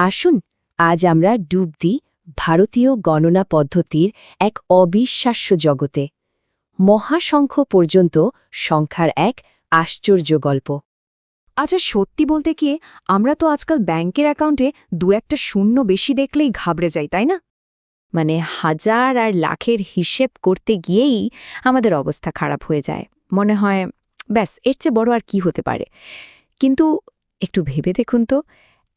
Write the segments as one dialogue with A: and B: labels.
A: আসুন আজ আমরা ডুব দিই ভারতীয় গণনা পদ্ধতির এক অবিশ্বাস্য জগতে মহাসংখ্য পর্যন্ত সংখ্যার এক আশ্চর্য গল্প।
B: আচ্ছা, সত্যি বলতে কি, আমরা তো আজকাল ব্যাংকের অ্যাকাউন্টে একটা শূন্য বেশি দেখলেই ঘাবড়ে যাই, তাই না?
A: মানে হাজার আর লাখের হিসেব করতে গিয়েই আমাদের অবস্থা খারাপ হয়ে যায়। মনে হয় ব্যাস এর চেয়ে বড় আর কি হতে পারে। কিন্তু একটু ভেবে দেখুন তো,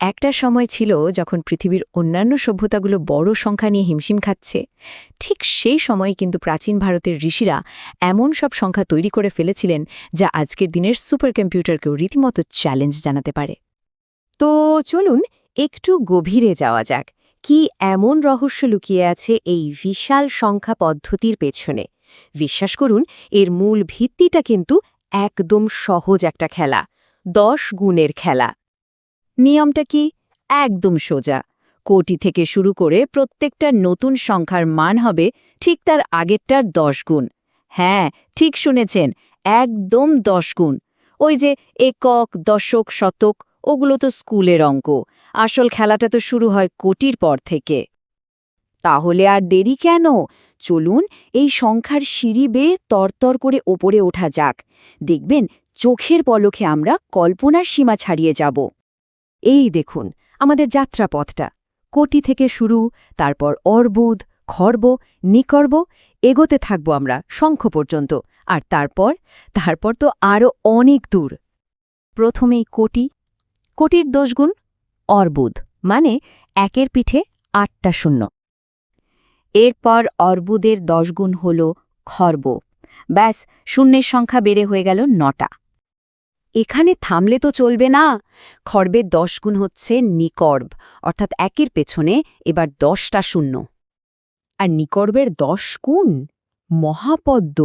A: একটা সময় ছিল যখন পৃথিবীর অন্যান্য সভ্যতাগুলো বড় সংখ্যা নিয়ে হিমশিম খাচ্ছে। ঠিক সেই সময় কিন্তু প্রাচীন ভারতের ঋষিরা এমন সব সংখ্যা তৈরি করে ফেলেছিলেন যা আজকের দিনের সুপার কম্পিউটারকেও রীতিমতো চ্যালেঞ্জ জানাতে পারে। তো চলুন একটু গভীরে যাওয়া যাক, কি এমন রহস্য লুকিয়ে আছে এই বিশাল সংখ্যা পদ্ধতির পেছনে। বিশ্বাস করুন, এর মূল ভিত্তিটা কিন্তু একদম সহজ একটা খেলা, 10 গুণের খেলা। নিয়মটা কি? একদম সোজা। কোটি থেকে শুরু করে প্রত্যেকটা নতুন সংখ্যার মান হবে ঠিক তার আগেরটার 10 গুণ। হ্যাঁ, ঠিক শুনেছেন, একদম 10 গুণ। ওই যে একক, দশক, শতক, ওগুলো তো স্কুলের অঙ্ক। আসল খেলাটা তো শুরু হয় কোটির পর থেকে। তাহলে আর দেরি কেন? চলুন এই সংখ্যার সিঁড়ি বেয়ে তরতর করে ওপরে ওঠা যাক। দেখবেন চোখের পলকে আমরা কল্পনার সীমা ছাড়িয়ে যাব। এই দেখুন আমাদের যাত্রাপথটা। কোটি থেকে শুরু, তারপর অর্বুদ, খর্ব, নিকর্ব, এগোতে থাকব আমরা শঙ্খ পর্যন্ত। আর তারপর তো আরও অনেক দূর। প্রথমেই কোটি। কোটির 10 গুণ অর্বুদ, মানে একের পিঠে 8টা শূন্য। এরপর অর্বুদের 10 গুণ হল খর্ব। ব্যাস, শূন্যের সংখ্যা বেড়ে হয়ে গেল 9টা। এখানে থামলে তো চলবে না। খর্বের 10 গুণ হচ্ছে নিকর্ব, অর্থাৎ একের পেছনে এবার 10টা শূন্য। আর নিকর্বের 10 গুণ মহাপদ্ম।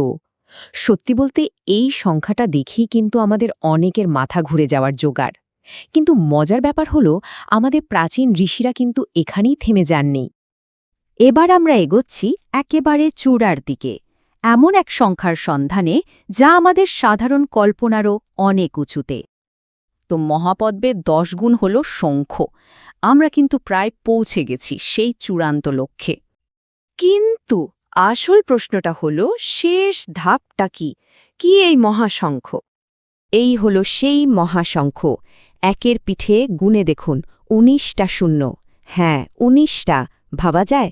A: সত্যি বলতে এই সংখ্যাটা দেখেই কিন্তু আমাদের অনেকের মাথা ঘুরে যাওয়ার জোগাড়। কিন্তু মজার ব্যাপার হলো, আমাদের প্রাচীন ঋষিরা কিন্তু এখানেই থেমে যাননি। এবার আমরা এগোচ্ছি একেবারে চূড়ার দিকে, এমন এক সংখ্যার সন্ধানে যা আমাদের সাধারণ কল্পনারও অনেক উঁচুতে। তো মহাপদ্মের 10 গুণ হল শঙ্খ। আমরা কিন্তু প্রায় পৌঁছে গেছি সেই চূড়ান্ত লক্ষ্যে। কিন্তু আসল প্রশ্নটা হল, শেষ ধাপটা কি? কি এই মহাশঙ্খ? এই হল সেই মহাশঙ্খ। একের পিঠে গুণে দেখুন 19টা শূন্য। হ্যাঁ, 19টা। ভাবা যায়?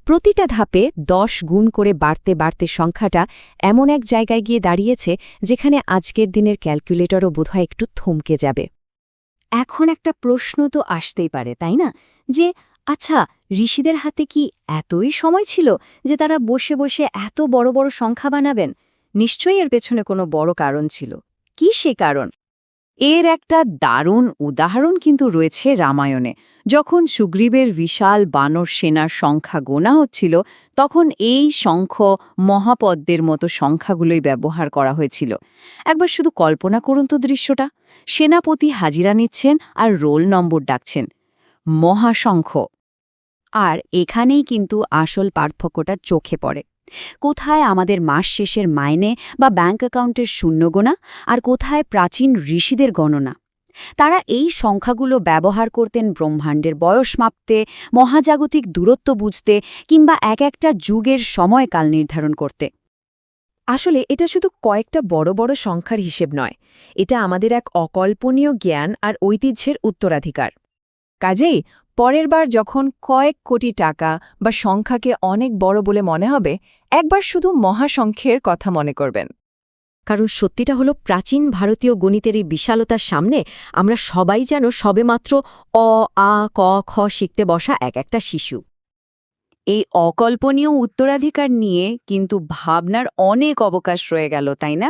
A: প্রতিটা ধাপে 10 গুণ করে বাড়তে বাড়তে সংখ্যাটা এমন এক জায়গায় গিয়ে দাঁড়িয়েছে যেখানে আজকের দিনের ক্যালকুলেটরও বোধহয় একটু থমকে যাবে। এখন একটা প্রশ্ন তো আসতেই পারে, তাই না? যে আচ্ছা, ঋষিদের হাতে কি এতই সময় ছিল যে তারা বসে বসে এত বড় বড় সংখ্যা বানাবেন? নিশ্চয়ই এর পেছনে কোনো বড় কারণ ছিল। কি সে কারণ? এর একটা দারুণ উদাহরণ কিন্তু রয়েছে রামায়ণে। যখন সুগ্রীবের বিশাল বানর সেনার সংখ্যা গোনা হচ্ছিল, তখন এই শঙ্খ, মহাপদ্মের মতো সংখ্যাগুলোই ব্যবহার করা হয়েছিল। একবার শুধু কল্পনা করুন তো দৃশ্যটা। সেনাপতি হাজিরা নিচ্ছেন আর রোল নম্বর ডাকছেন, মহাশঙ্খ। আর এখানেই কিন্তু আসল পার্থক্যটা চোখে পড়ে। কোথায় আমাদের মাস শেষের মাইনে বা ব্যাঙ্ক অ্যাকাউন্টের শূন্যগোনা, আর কোথায় প্রাচীন ঋষিদের গণনা। তারা এই সংখ্যাগুলো ব্যবহার করতেন ব্রহ্মাণ্ডের বয়স মাপতে, মহাজাগতিক দূরত্ব বুঝতে, কিংবা এক একটা যুগের সময়কাল নির্ধারণ করতে। আসলে এটা শুধু কয়েকটা বড় বড় সংখ্যার হিসেব নয়, এটা আমাদের এক অকল্পনীয় জ্ঞান আর ঐতিহ্যের উত্তরাধিকার। কাজেই পরের বার যখন কয়েক কোটি টাকা বা সংখ্যাকে অনেক বড় বলে মনে হবে, একবার শুধু মহাসংখ্যের কথা মনে করবেন। কারণ সত্যিটা হলো, প্রাচীন ভারতীয় গণিতের এই বিশালতার সামনে আমরা সবাই যেন সবেমাত্র অ, আ, ক, খ শিখতে বসা এক একটা শিশু। এই অকল্পনীয় উত্তরাধিকার নিয়ে কিন্তু ভাবনার অনেক অবকাশ রয়ে গেল, তাই না?